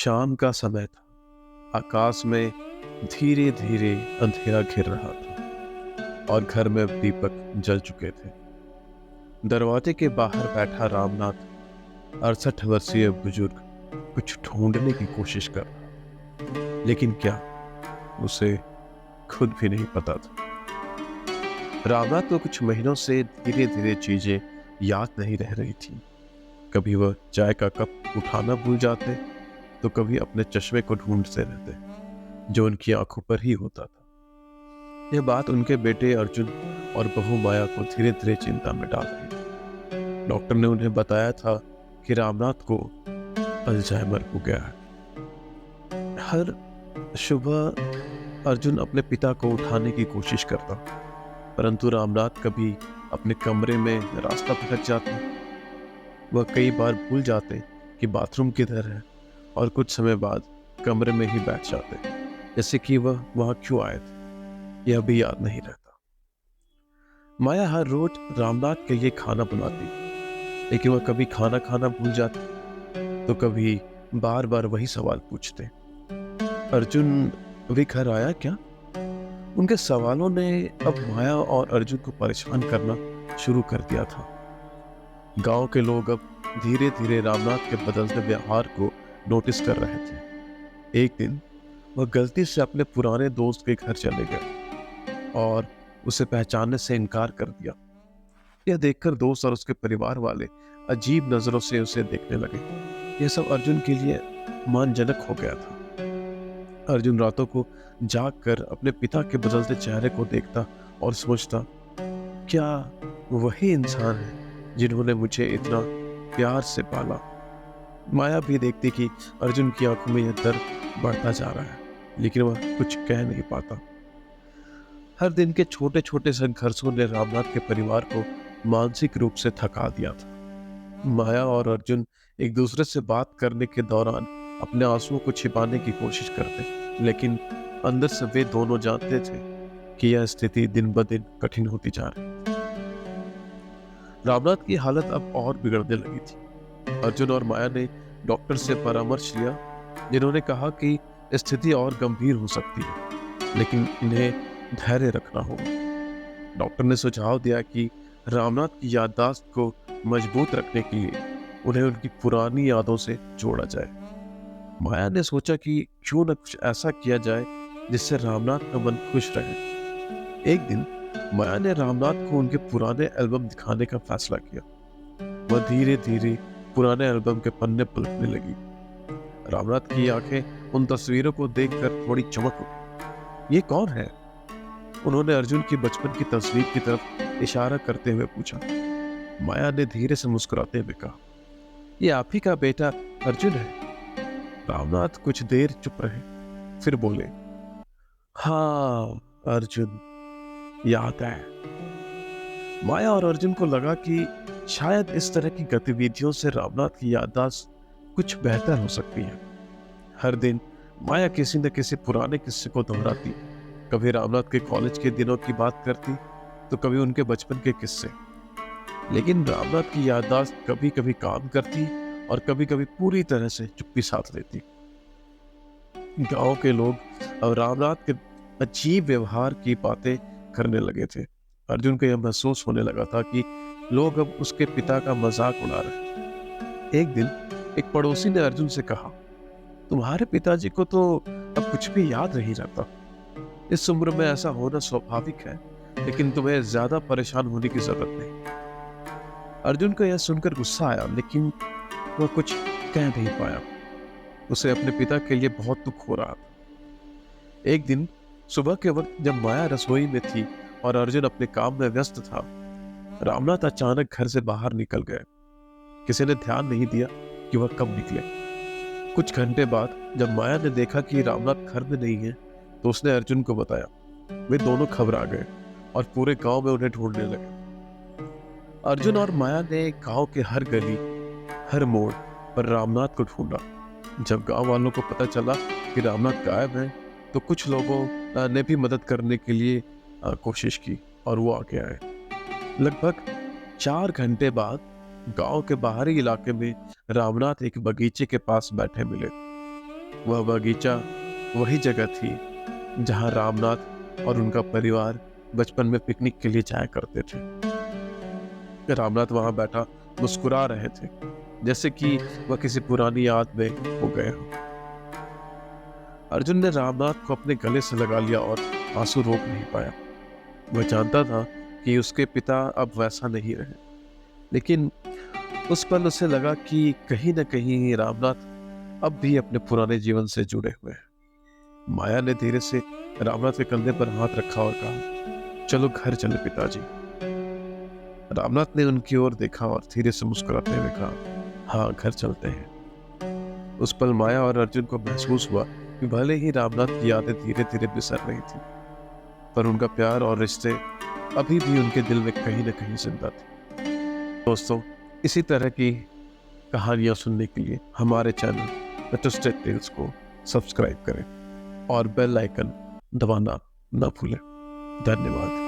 शाम का समय था। आकाश में धीरे धीरे अंधेरा घिर रहा था और घर में दीपक जल चुके थे। दरवाजे के बाहर बैठा रामनाथ 68 वर्षीय बुजुर्ग कुछ ढूंढने की कोशिश कर रहा, लेकिन क्या, उसे खुद भी नहीं पता था। रामनाथ को कुछ महीनों से धीरे धीरे चीजें याद नहीं रह रही थी। कभी वह चाय का कप उठाना भूल जाते, तो कभी अपने चश्मे को ढूंढते रहते जो उनकी आंखों पर ही होता था। यह बात उनके बेटे अर्जुन और बहू माया को धीरे धीरे चिंता में डाल रही थी। डॉक्टर ने उन्हें बताया था कि रामनाथ को अल्जाइमर हो गया है। हर सुबह अर्जुन अपने पिता को उठाने की कोशिश करता, परंतु रामनाथ कभी अपने कमरे में रास्ता भटक जाते। वह कई बार भूल जाते कि बाथरूम किधर है और कुछ समय बाद कमरे में ही बैठ जाते, जैसे कि वह वहां क्यों आए थे यह भी याद नहीं रहता। माया हर रोज रामनाथ के लिए खाना बनाती, लेकिन वह कभी खाना खाना भूल जाती, तो कभी बार बार वही सवाल पूछते, अर्जुन अभी घर आया क्या? उनके सवालों ने अब माया और अर्जुन को परेशान करना शुरू कर दिया था। गांव के लोग अब धीरे धीरे रामनाथ के बदलते व्यवहार को नोटिस कर रहे थे। एक दिन वह गलती से अपने पुराने दोस्त के घर चले गए और उसे पहचानने से इनकार कर दिया। यह देखकर दोस्त और उसके परिवार वाले अजीब नजरों से उसे देखने लगे। यह सब अर्जुन के लिए अपमानजनक हो गया था। अर्जुन रातों को जाग कर अपने पिता के बदलते चेहरे को देखता और सोचता, क्या वही इंसान है जिन्होंने मुझे इतना प्यार से पाला। माया भी देखती कि अर्जुन की आंखों में यह दर्द बढ़ता जा रहा है, लेकिन वह कुछ कह नहीं पाता। हर दिन के छोटे छोटे संघर्षों ने रामनाथ के परिवार को मानसिक रूप से थका दिया था। माया और अर्जुन एक दूसरे से बात करने के दौरान अपने आंसुओं को छिपाने की कोशिश करते, लेकिन अंदर से वे दोनों जानते थे कि यह स्थिति दिन ब दिन कठिन होती जा रही थी। रामनाथ की हालत अब और बिगड़ने लगी थी। अर्जुन और माया ने डॉक्टर से परामर्श लिया, जिन्होंने कहा कि स्थिति और गंभीर हो सकती है, लेकिन इन्हें धैर्य रखना होगा। डॉक्टर ने सुझाव दिया कि रामनाथ की याददाश्त को मजबूत रखने के लिए उन्हें उनकी पुरानी यादों से जोड़ा जाए। माया ने सोचा कि क्यों न कुछ ऐसा किया जाए जिससे रामनाथ का मन खुश रहे। एक दिन माया ने रामनाथ को उनके पुराने एल्बम दिखाने का फैसला किया। वह धीरे धीरे पुराने एल्बम के पन्ने पलटने लगी। रामनाथ की आंखें उन तस्वीरों को देखकर थोड़ी चमक उठी। ये कौन है? उन्होंने अर्जुन की बचपन की तस्वीर की तरफ इशारा करते हुए पूछा। माया ने धीरे से मुस्कुराते हुए कहा, ये आप ही का बेटा अर्जुन है। रामनाथ कुछ देर चुप रहे, फिर बोले, हाँ अर्जुन, याद है। माया और अर्जुन को लगा कि शायद इस तरह की गतिविधियों से रामनाथ की याददाश्त कुछ बेहतर हो सकती है। हर दिन माया किसी न किसी पुराने किस्से को दोहराती। कभी रामनाथ के कॉलेज के दिनों की बात करती, तो कभी उनके बचपन के किस्से। लेकिन रामनाथ की याददाश्त कभी कभी काम करती और कभी कभी पूरी तरह से चुप्पी साध लेती। गांव के लोग अब रामनाथ के अजीब व्यवहार की बातें करने लगे थे। अर्जुन को यह महसूस होने लगा था कि लोग अब उसके पिता का मजाक उड़ा रहे। एक दिन एक पड़ोसी ने अर्जुन से कहा, तुम्हारे पिताजी को तो अब कुछ भी याद नहीं रहता। इस उम्र में ऐसा होना स्वाभाविक है, लेकिन तुम्हें ज्यादा परेशान होने की जरूरत नहीं। अर्जुन को यह सुनकर गुस्सा आया, लेकिन वह कुछ कह नहीं पाया। उसे अपने पिता के लिए बहुत दुख हो रहा था। एक दिन सुबह के वक्त जब माया रसोई में थी और अर्जुन अपने काम में व्यस्त था, रामनाथ अचानक घर से बाहर निकल गए। किसी ने ध्यान नहीं दिया कि वह कब निकले। कुछ घंटे बाद जब माया ने देखा कि रामनाथ घर में नहीं है, तो उसने अर्जुन को बताया। वे दोनों घबरा गए और पूरे गांव में उन्हें ढूंढने लगे। अर्जुन और माया ने गांव के हर गली, हर मोड़ पर रामनाथ को ढूंढा। जब गांव वालों को पता चला कि रामनाथ गायब है, तो कुछ लोगों ने भी मदद करने के लिए कोशिश की और वो आगे आए। लगभग 4 घंटे बाद गांव के बाहरी इलाके में रामनाथ एक बगीचे के पास बैठे मिले। वह बगीचा वही जगह थी जहां रामनाथ और उनका परिवार बचपन में पिकनिक के लिए जाया करते थे। रामनाथ वहां बैठा मुस्कुरा रहे थे, जैसे कि वह किसी पुरानी याद में हो गए हो। अर्जुन ने रामनाथ को अपने गले से लगा लिया और आंसू रोक नहीं पाया। वह जानता था कि उसके पिता अब वैसा नहीं रहे, लेकिन उस पल उसे लगा कि कहीं न कहीं रामनाथ अब भी अपने पुराने जीवन से जुड़े हुए हैं। माया ने धीरे से रामनाथ के कंधे पर हाथ रखा और कहा, चलो घर चले पिताजी। रामनाथ ने उनकी ओर देखा और धीरे से मुस्कुराते हुए कहा, हाँ घर चलते हैं। उस पल माया और अर्जुन को महसूस हुआ कि भले ही रामनाथ की यादें धीरे धीरे बिसर रही थी, पर उनका प्यार और रिश्ते अभी भी उनके दिल में कहीं न कहीं जिंदा थे। दोस्तों, इसी तरह की कहानियां सुनने के लिए हमारे चैनल द ट्विस्टेड टेल्स को सब्सक्राइब करें और बेल आइकन दबाना न भूलें। धन्यवाद।